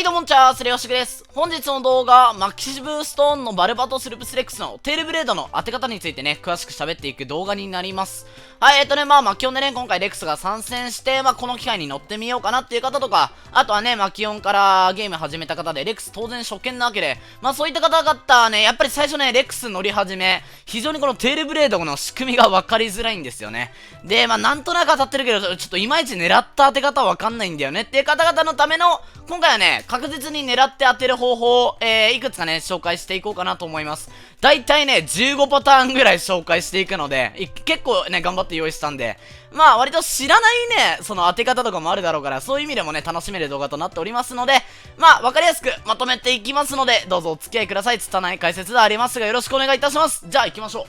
はいどうもんちゃー、スレヨシクです。本日の動画、マキシブーストーンのバルバトスルプスレックスのテールブレードの当て方についてね、詳しく喋っていく動画になります。はい、マキオンでね、今回レックスが参戦して、この機会に乗ってみようかなっていう方とか、あとはね、マキオンからゲーム始めた方で、レックス当然初見なわけで、そういった方々はね、やっぱり最初ね、レックス乗り始め、非常にこのテールブレードの仕組みが分かりづらいんですよね。で、なんとなく当たってるけど、ちょっといまいち狙った当て方分かんないんだよねっていう方々のための、今回はね、確実に狙って当てる方法を、いくつかね、紹介していこうかなと思います。だいたいね、15パターンぐらい紹介していくので、結構ね、頑張って用意したんで、割と知らないね、その当て方とかもあるだろうから、そういう意味でもね、楽しめる動画となっておりますので、わかりやすくまとめていきますので、どうぞお付き合いください。拙い解説ではありますが、よろしくお願いいたします。じゃあ行きましょう。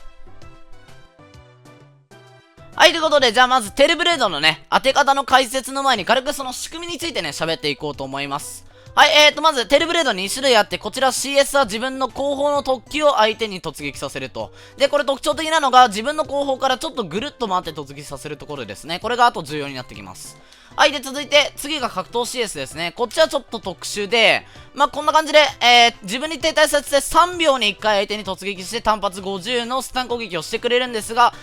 はい、ということで、じゃあまずテールブレードのね、当て方の解説の前に軽くその仕組みについてね、喋っていこうと思います。はい、まず、テールブレード2種類あって、こちら CS は自分の後方の突起を相手に突撃させると。で、これ特徴的なのが、自分の後方からちょっとぐるっと回って突撃させるところですね。これがあと重要になってきます。はい、で、続いて、次が格闘 CS ですね。こっちはちょっと特殊で、こんな感じで、自分に停滞させて3秒に1回相手に突撃して単発50のスタン攻撃をしてくれるんですが、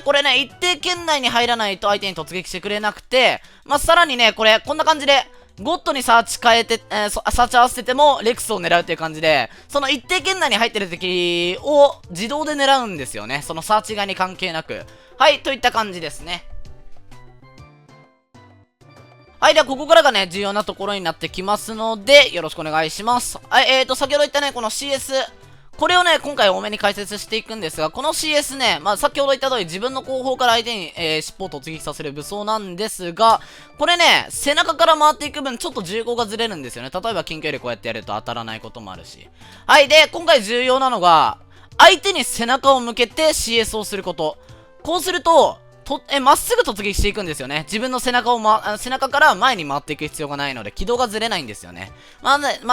これね、一定圏内に入らないと相手に突撃してくれなくて、さらにね、これ、こんな感じで、ゴッドにサーチ変えて、サーチ合わせても、レクスを狙うっていう感じで、その一定圏内に入ってる敵を自動で狙うんですよね。そのサーチ側に関係なく。はい、といった感じですね。はい、ではここからがね、重要なところになってきますので、よろしくお願いします。はい、先ほど言ったね、この CS、これをね、今回多めに解説していくんですが、この CS ね、先ほど言った通り自分の後方から相手に、尻尾を突撃させる武装なんですが、これね、背中から回っていく分、ちょっと銃口がずれるんですよね。例えば近距離こうやってやると当たらないこともあるし。はい、で、今回重要なのが、相手に背中を向けて CS をすること。こうすると、まっすぐ突撃していくんですよね。自分の背中から前に回っていく必要がないので、軌道がずれないんですよね。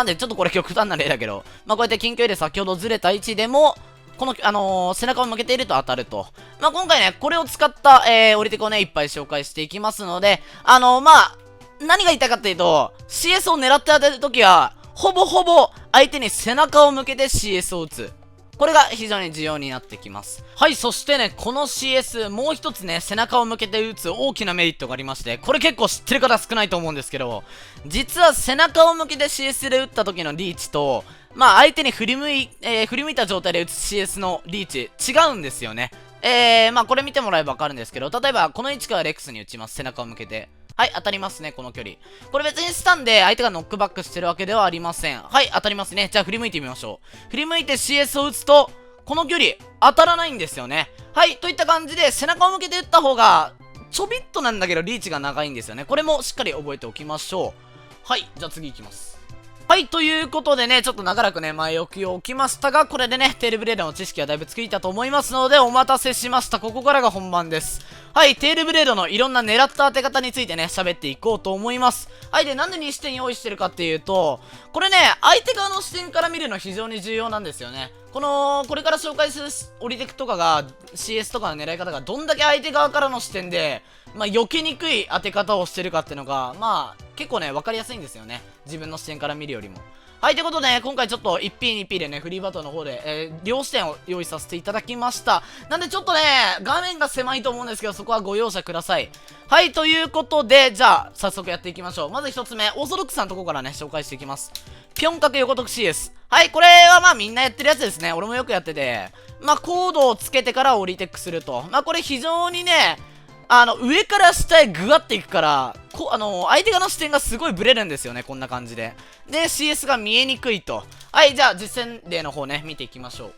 で、ちょっとこれ極端な例だけど、こうやって近距離で先ほどずれた位置でも、この、背中を向けていると当たると。今回ね、これを使った、降りてこをね、いっぱい紹介していきますので、何が言いたいかっていうと、CS を狙って当てるときは、ほぼほぼ相手に背中を向けて CS を撃つ。これが非常に重要になってきます。はい、そしてね、この CS、もう一つね、背中を向けて撃つ大きなメリットがありまして、これ結構知ってる方少ないと思うんですけど、実は背中を向けて CS で撃った時のリーチと、相手に振り向いた状態で撃つ CS のリーチ、違うんですよね。これ見てもらえばわかるんですけど、例えば、この位置からレックスに撃ちます。背中を向けて。はい、当たりますね、この距離。これ別にスタンで相手がノックバックしてるわけではありません。はい、当たりますね。じゃあ振り向いてみましょう。振り向いて CS を撃つと、この距離、当たらないんですよね。はい、といった感じで、背中を向けて撃った方が、ちょびっとなんだけど、リーチが長いんですよね。これもしっかり覚えておきましょう。はい、じゃあ次行きます。はい、ということでね、ちょっと長らくね、前置きを置きましたが、これでね、テールブレードの知識はだいぶついたと思いますので、お待たせしました。ここからが本番です。はい、テールブレードのいろんな狙った当て方についてね、喋っていこうと思います。はい、で、なんで2視点用意してるかっていうと、これね、相手側の視点から見るの非常に重要なんですよね。これから紹介するオリテクとかが、CS とかの狙い方がどんだけ相手側からの視点で、避けにくい当て方をしてるかっていうのが、結構ね、わかりやすいんですよね。自分の視点から見るよりも。はい、ということで、ね、今回ちょっと 1P、2P でね、フリーバトルの方で、両視点を用意させていただきました。なんでちょっとね、画面が狭いと思うんですけど、そこはご容赦ください。はい、ということで、じゃあ、早速やっていきましょう。まず一つ目、オーソドックスなとこからね、紹介していきます。ぴょん角横特 CS。はい、これはみんなやってるやつですね。俺もよくやってて。コードをつけてから降りテックすると。これ非常にね、上から下へグワっていくから、相手側の視点がすごいブレるんですよね、こんな感じで。で、CS が見えにくいと。はい、じゃあ実践例の方ね、見ていきましょう。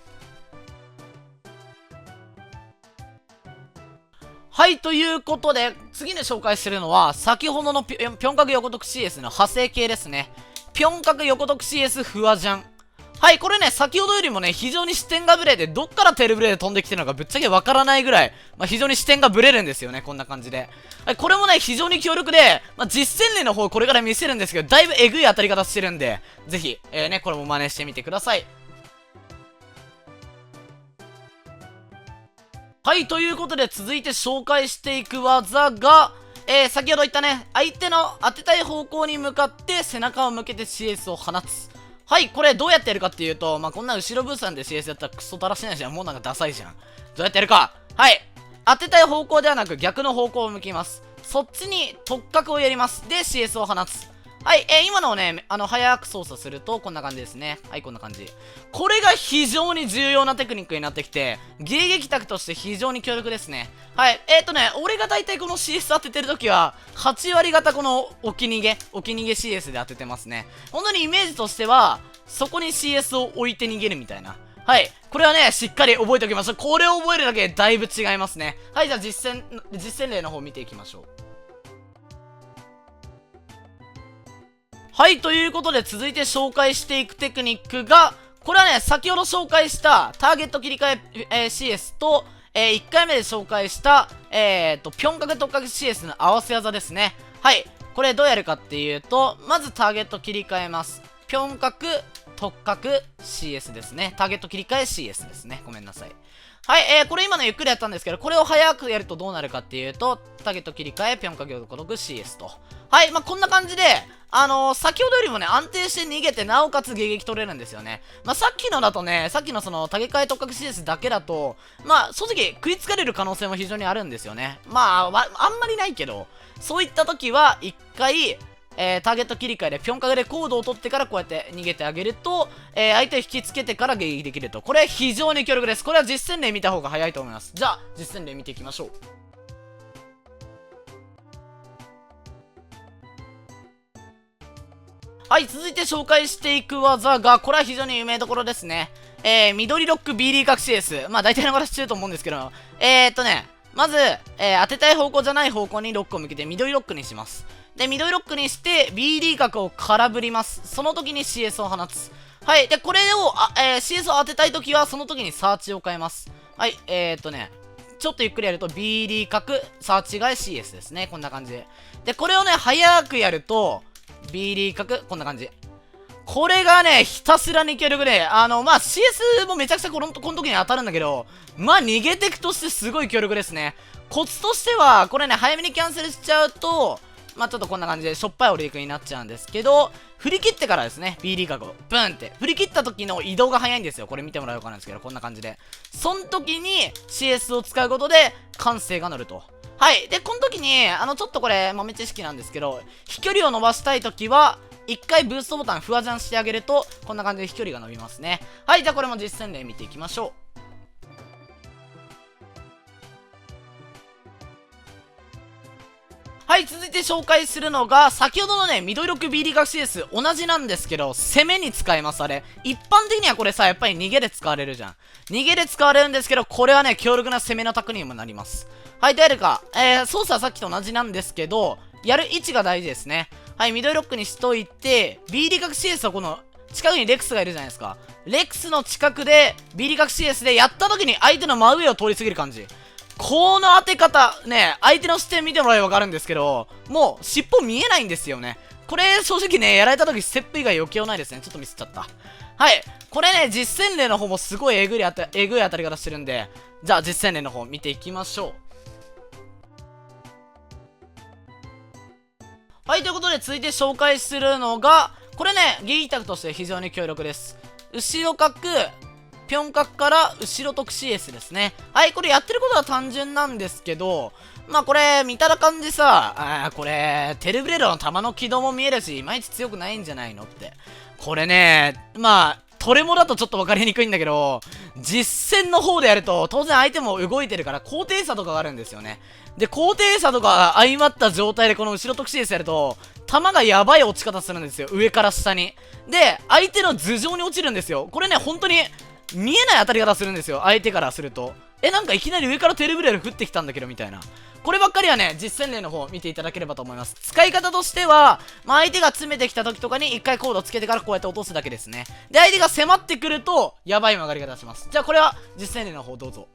はい、ということで、次に紹介するのは、先ほどのぴょん角横特 CS の派生系ですね。ぴょん角横特 CS フワジャン。はい、これね、先ほどよりもね、非常に視点がブレで、どっからテールブレで飛んできてるのかぶっちゃけわからないぐらい、非常に視点がブレるんですよね、こんな感じで。はい、これもね、非常に強力で、実践例の方これから見せるんですけど、だいぶエグい当たり方してるんで、ぜひ、これも真似してみてください。はい、ということで続いて紹介していく技が、先ほど言ったね、相手の当てたい方向に向かって背中を向けて CS を放つ。はい、これどうやってやるかっていうと、まあ、こんな後ろブースなんで CS やったらクソだらしないじゃん。もうなんかダサいじゃん。どうやってやるか。はい。当てたい方向ではなく逆の方向を向きます。そっちに突角をやります。で、CS を放つ。はい、今のをね、早く操作すると、こんな感じですね。はい、こんな感じ。これが非常に重要なテクニックになってきて、迎撃卓として非常に強力ですね。はい、俺が大体この CS 当ててるときは、8割方この置き逃げ CS で当ててますね。本当にイメージとしては、そこに CS を置いて逃げるみたいな。はい。これはね、しっかり覚えておきましょう。これを覚えるだけでだいぶ違いますね。はい、じゃあ実践例の方見ていきましょう。はい、ということで続いて紹介していくテクニックが、これはね、先ほど紹介したターゲット切り替え、CS と、1回目で紹介した、ぴょんかけ特角 CS の合わせ技ですね。はい、これどうやるかっていうと、まずターゲット切り替えます。ぴょん角、特角 CS ですね。ターゲット切り替え CS ですね。ごめんなさい。はい、これ今のゆっくりやったんですけど、これを早くやるとどうなるかっていうと、ターゲット切り替え、ぴょんかけ特角 CS と。はい、まあ、こんな感じで、先ほどよりもね、安定して逃げて、なおかつ迎撃取れるんですよね。まあ、さっきのだとね、さっきのその、竹替え特角 CS だけだと、まあ、正直、食いつかれる可能性も非常にあるんですよね。まあ、あんまりないけど、そういった時は、一回、ターゲット切り替えでぴょんかけでコードを取ってからこうやって逃げてあげると、相手を引きつけてから迎撃できると。これ非常に強力です。これは実践例見た方が早いと思います。じゃあ、実践例見ていきましょう。はい、続いて紹介していく技が、これは非常に有名どころですね。緑ロック B リー隠し CS。まあ、大体の方知ってると思うんですけど、まず、当てたい方向じゃない方向にロックを向けて緑ロックにします。で、緑ロックにして、B リー角を空振ります。その時に CS を放つ。はい。で、これを、CS を当てたい時は、その時にサーチを変えます。はい。ちょっとゆっくりやると B リー角、サーチ替え CS ですね。こんな感じで。で、これをね、早くやると、B リー角、こんな感じ。これがね、ひたすらに強力で、まあ、CS もめちゃくちゃこの時に当たるんだけど、まあ、逃げテクとしてすごい強力ですね。コツとしては、これね、早めにキャンセルしちゃうと、まあ、ちょっとこんな感じで、しょっぱいオリークになっちゃうんですけど、振り切ってからですね、B リー角を、ブンって。振り切った時の移動が早いんですよ。これ見てもらうかなんですけど、こんな感じで。その時に CS を使うことで、感性が乗ると。はい。で、この時に、ちょっとこれ、豆知識なんですけど、飛距離を伸ばしたい時は、一回ブーストボタンフワジャンしてあげると、こんな感じで飛距離が伸びますね。はい、じゃあこれも実践例見ていきましょう。はい、続いて紹介するのが、先ほどのね、緑ロック B リーガー CS 同じなんですけど、攻めに使えます、あれ。一般的にはこれさ、やっぱり逃げで使われるじゃん。逃げで使われるんですけど、これはね、強力な攻めの卓にもなります。はい、どうやるか。操作はさっきと同じなんですけど、やる位置が大事ですね。はい、緑ロックにしといて、B リーガー CS はこの、近くにレックスがいるじゃないですか。レックスの近くで、B リーガー CS でやった時に相手の真上を通り過ぎる感じ。この当て方、ね、相手の視点見てもらえばわかるんですけど、もう、尻尾見えないんですよね。これ、正直ね、やられた時、ステップ以外余計ないですね。ちょっとミスっちゃった。はい。これね、実践例の方もすごいえぐい当たり方してるんで、じゃあ実践例の方見ていきましょう。はい、ということで続いて紹介するのが、これね、ゲイタクとして非常に強力です。後ろ角、ぴょん角から後ろ特 CS ですね。はい、これやってることは単純なんですけど、まあこれ、見たら感じさ、これ、テルブレロの弾の軌道も見えるし、いまいち強くないんじゃないのって。これね、まあ、トレモだとちょっと分かりにくいんだけど、実戦の方でやると、当然相手も動いてるから高低差とかがあるんですよね。で、高低差とか相まった状態でこの後ろ特 CS やると、弾がやばい落ち方するんですよ。上から下に。で、相手の頭上に落ちるんですよ。これね、本当に、見えない当たり方するんですよ。相手からすると。なんかいきなり上からテルブレル降ってきたんだけど、みたいな。こればっかりはね、実践例の方見ていただければと思います。使い方としては、まあ、相手が詰めてきた時とかに一回コードつけてからこうやって落とすだけですね。で、相手が迫ってくると、やばい曲がり方します。じゃあこれは実践例の方どうぞ。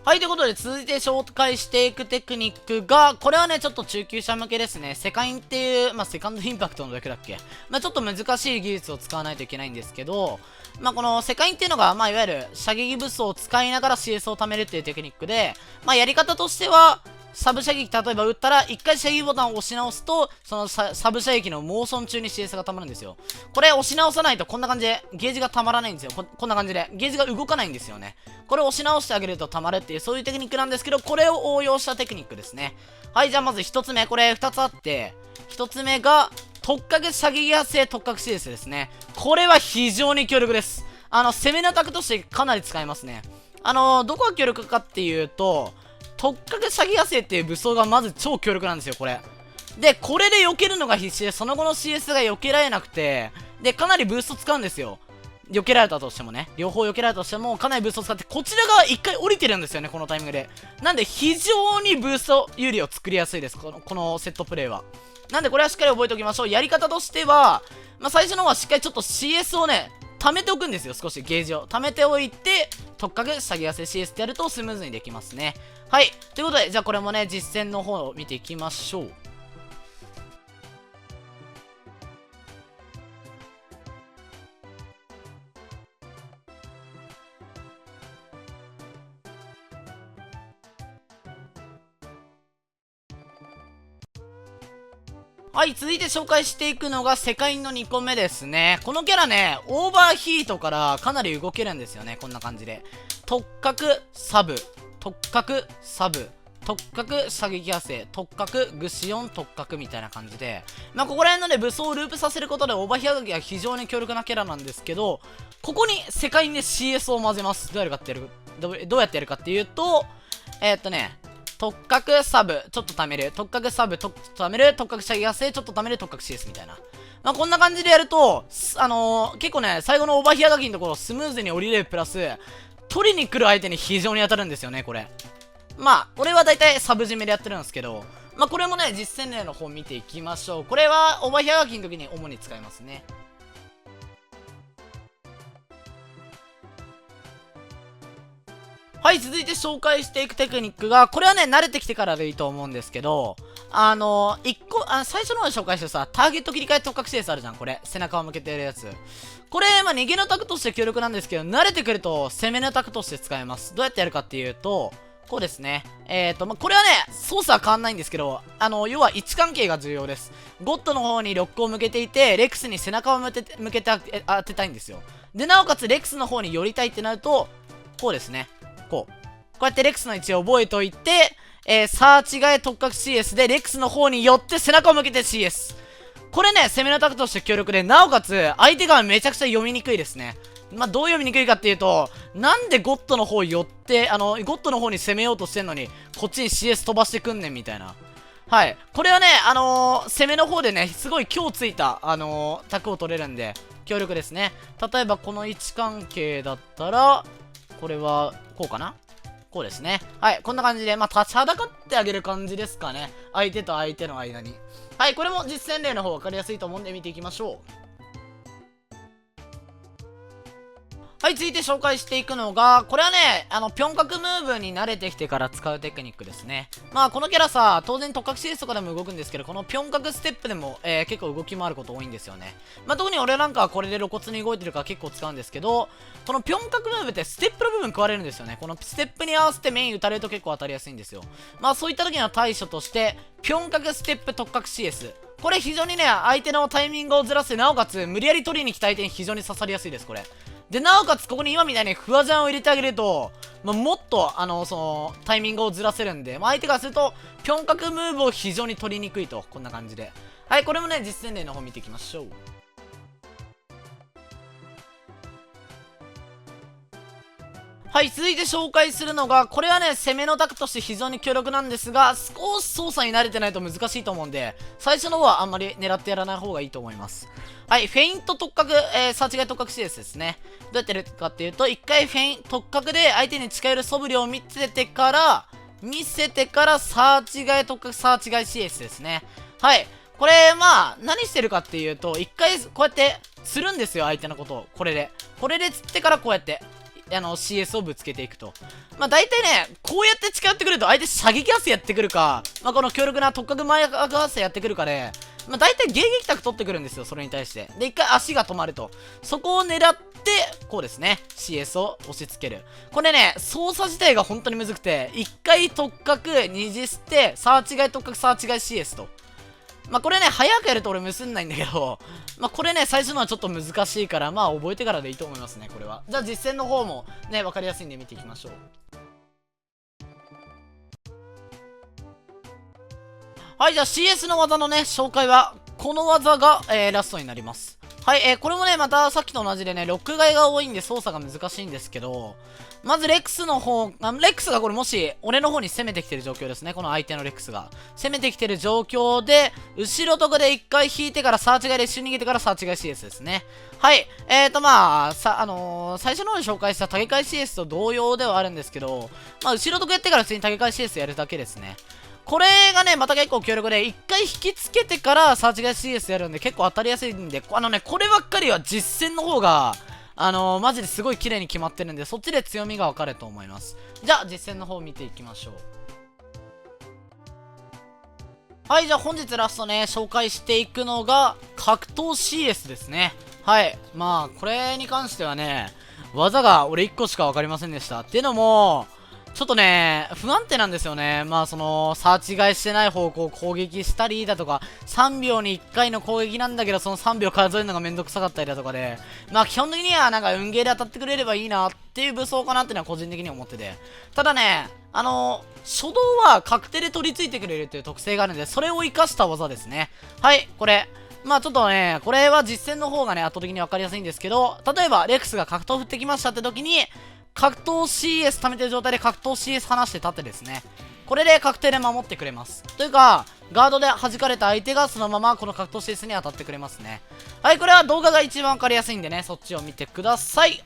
はい、ということで続いて紹介していくテクニックが、これはね、ちょっと中級者向けですね。セカインっていう、セカンドインパクトのだけだっけ。ちょっと難しい技術を使わないといけないんですけど、このセカインっていうのが、いわゆる射撃武装を使いながら CS を貯めるっていうテクニックで、やり方としては、サブ射撃、例えば撃ったら、一回射撃ボタンを押し直すと、そのサブ射撃のモーション中に CS が溜まるんですよ。これ押し直さないとこんな感じで、ゲージが溜まらないんですよ。こんな感じで、ゲージが動かないんですよね。これを押し直してあげると溜まるっていう、そういうテクニックなんですけど、これを応用したテクニックですね。はい、じゃあまず一つ目、これ二つあって、一つ目が、特格射撃発生特格 CS ですね。これは非常に強力です。攻めのタクとしてかなり使えますね。どこが強力かっていうと、特格射撃発生っていう武装がまず超強力なんですよ、これ。で、これで避けるのが必死で、その後の CS が避けられなくて、で、かなりブースト使うんですよ。避けられたとしてもね。両方避けられたとしても、かなりブースト使って、こちらが一回降りてるんですよね、このタイミングで。なんで、非常にブースト有利を作りやすいです、このセットプレイは。なんで、これはしっかり覚えておきましょう。やり方としては、最初の方はしっかりちょっと CS をね、貯めておくんですよ、少しゲージを。貯めておいて、特格射撃発生 CS ってやるとスムーズにできますね。はい。ということで、じゃあこれもね、実践の方を見ていきましょう。はい、続いて紹介していくのが世界の2個目ですね。このキャラね、オーバーヒートからかなり動けるんですよね。こんな感じで。特格サブ、特格サブ、特格射撃発生、特格グシオン特格みたいな感じで、ここら辺のね、武装をループさせることでオーバーヒートが非常に強力なキャラなんですけど、ここに世界にね、CS を混ぜます。どうやってやるかっていうと、特格サブ、ちょっと貯める。特格サブ、ちょっと貯める。特格射撃発生、ちょっと貯める。特格 CS みたいな。こんな感じでやると、結構ね、最後のオーバーヒアガキのところスムーズに降りれるプラス、取りに来る相手に非常に当たるんですよね、これ。俺はだいたいサブ締めでやってるんですけど、これもね、実践例の方見ていきましょう。これはオーバーヒアガキの時に主に使いますね。はい、続いて紹介していくテクニックが、これはね、慣れてきてからでいいと思うんですけど、最初の方で紹介したさ、ターゲット切り替え特格 CS あるじゃん、これ。背中を向けてるやつ。これ、逃げのタクとして強力なんですけど、慣れてくると、攻めのタクとして使えます。どうやってやるかっていうと、こうですね。これはね、操作は変わんないんですけど、要は位置関係が重要です。ゴッドの方にロックを向けていて、レックスに背中を向けて当てたいんですよ。で、なおかつ、レックスの方に寄りたいってなると、こうですね。こうやってレックスの位置を覚えておいて、サーチ替え特格 CS でレックスの方に寄って背中を向けて CS。これね、攻めのタクとして強力で、なおかつ、相手がめちゃくちゃ読みにくいですね。どう読みにくいかっていうと、なんでゴッドの方寄って、ゴッドの方に攻めようとしてんのに、こっちに CS 飛ばしてくんねんみたいな。はい。これはね、攻めの方でね、すごい強ついた、タクを取れるんで、強力ですね。例えばこの位置関係だったら、これは、こうかな？こうですね。はい。こんな感じで、立ちはだかってあげる感じですかね。相手と相手の間に。はい。これも実践例の方分かりやすいと思うんで見ていきましょう。はい、続いて紹介していくのが、これはね、ぴょん角ムーブに慣れてきてから使うテクニックですね。このキャラさ、当然特格 CS とかでも動くんですけど、このぴょん角ステップでも、結構動き回ること多いんですよね。特に俺なんかはこれで露骨に動いてるから結構使うんですけど、このぴょん角ムーブってステップの部分食われるんですよね。このステップに合わせてメイン打たれると結構当たりやすいんですよ。そういった時の対処として、ぴょん角ステップ特格 CS。これ非常にね、相手のタイミングをずらして、なおかつ無理やり取りに来た相手に非常に刺さりやすいです、これ。で、なおかつここに今みたいにフワジャンを入れてあげると、もっと、タイミングをずらせるんで、相手からすると、ぴょん角ムーブを非常に取りにくいと。こんな感じで。はい、これもね、実践例の方見ていきましょう。はい、続いて紹介するのが、これはね、攻めのタクとして非常に強力なんですが、少し操作に慣れてないと難しいと思うんで、最初の方はあんまり狙ってやらない方がいいと思います。はい、フェイント特格、サーチ外特格 CS ですね。どうやってやるかっていうと、一回フェイント特格で相手に近寄る素振りを見せてから、サーチ外特格サーチ外 CS ですね。はい、これ、何してるかっていうと、一回こうやって釣るんですよ、相手のことを。これで釣ってからこうやって。CS をぶつけていくと。まあ、大体ね、こうやって近寄ってくると、相手射撃圧やってくるか、まあ、この強力な特角前圧やってくるかで、まあ、大体迎撃卓取ってくるんですよ、それに対して。で、一回足が止まると。そこを狙って、こうですね、CS を押し付ける。これね、操作自体が本当にむずくて、一回特角、二次捨て、サーチ外特角、サーチ外 CS と。まあ、これね、早くやると俺結んないんだけど、まあ、これね、最初のはちょっと難しいから、まあ、覚えてからでいいと思いますね、これは。じゃあ、実践の方もね、わかりやすいんで見ていきましょう。はい、じゃあ CS の技のね、紹介は、この技が、ラストになります。はい、これもね、またさっきと同じでね、ロック外が多いんで操作が難しいんですけど、まずレックスの方、レックスがこれもし、俺の方に攻めてきてる状況ですね。この相手のレックスが。攻めてきてる状況で、後ろとかで一回引いてからサーチ外で一瞬逃げてからサーチ外 CS ですね。はい。まあ、最初の方に紹介した竹替 CS と同様ではあるんですけど、まあ、後ろとかやってから普通に竹替 CS やるだけですね。これがね、また結構強力で、一回引きつけてからサーチ外 CS やるんで結構当たりやすいんで、こればっかりは実践の方が、マジですごい綺麗に決まってるんで、そっちで強みが分かると思います。じゃあ、実践の方見ていきましょう。はい、じゃあ本日ラストね、紹介していくのが、格闘 CS ですね。はい。まあ、これに関してはね、技が俺1個しか分かりませんでした。っていうのも、ちょっとね、不安定なんですよね。まあ、サーチ外してない方向を攻撃したりだとか、3秒に1回の攻撃なんだけど、その3秒数えるのがめんどくさかったりだとかで、まあ、基本的にはなんか運ゲーで当たってくれればいいなっていう武装かなっていうのは個人的に思ってて。ただね、初動は確定で取り付いてくれるっていう特性があるんで、それを活かした技ですね。はい、これ。まあちょっとね、これは実践の方がね、圧倒的に分かりやすいんですけど、例えば、レックスが格闘振ってきましたって時に、格闘 CS 溜めてる状態で格闘 CS 離して立ってですね。これで確定で守ってくれます。というか、ガードで弾かれた相手がそのままこの格闘 CS に当たってくれますね。はい、これは動画が一番わかりやすいんでね、そっちを見てください。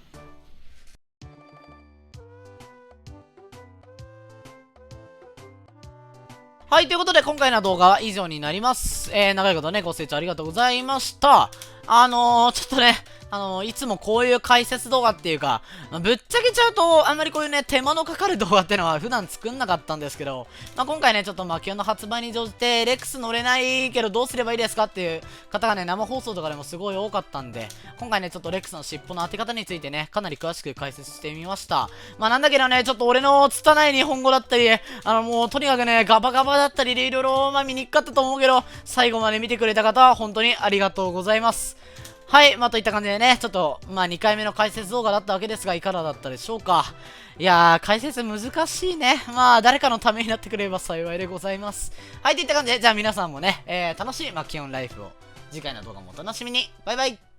はい、ということで今回の動画は以上になります。長いことね、ご清聴ありがとうございました。ちょっとね、いつもこういう解説動画っていうか、ぶっちゃけちゃうと、あんまりこういうね、手間のかかる動画っていうのは普段作んなかったんですけど、今回ね、ちょっとマキオの発売に乗じて、レックス乗れないけどどうすればいいですかっていう方がね、生放送とかでもすごい多かったんで、今回ね、ちょっとレックスの尻尾の当て方についてね、かなり詳しく解説してみました。まあなんだけどね、ちょっと俺の拙い日本語だったり、もうとにかくね、ガバガバだったりでいろいろ、まあ見にくかったと思うけど、最後まで見てくれた方は本当にありがとうございます。はい、まあといった感じでね、ちょっと、まあ2回目の解説動画だったわけですが、いかがだったでしょうか。いやー、解説難しいね。まあ、誰かのためになってくれれば幸いでございます。はい、といった感じで、じゃあ皆さんもね、楽しいマキオンライフを、次回の動画もお楽しみに。バイバイ。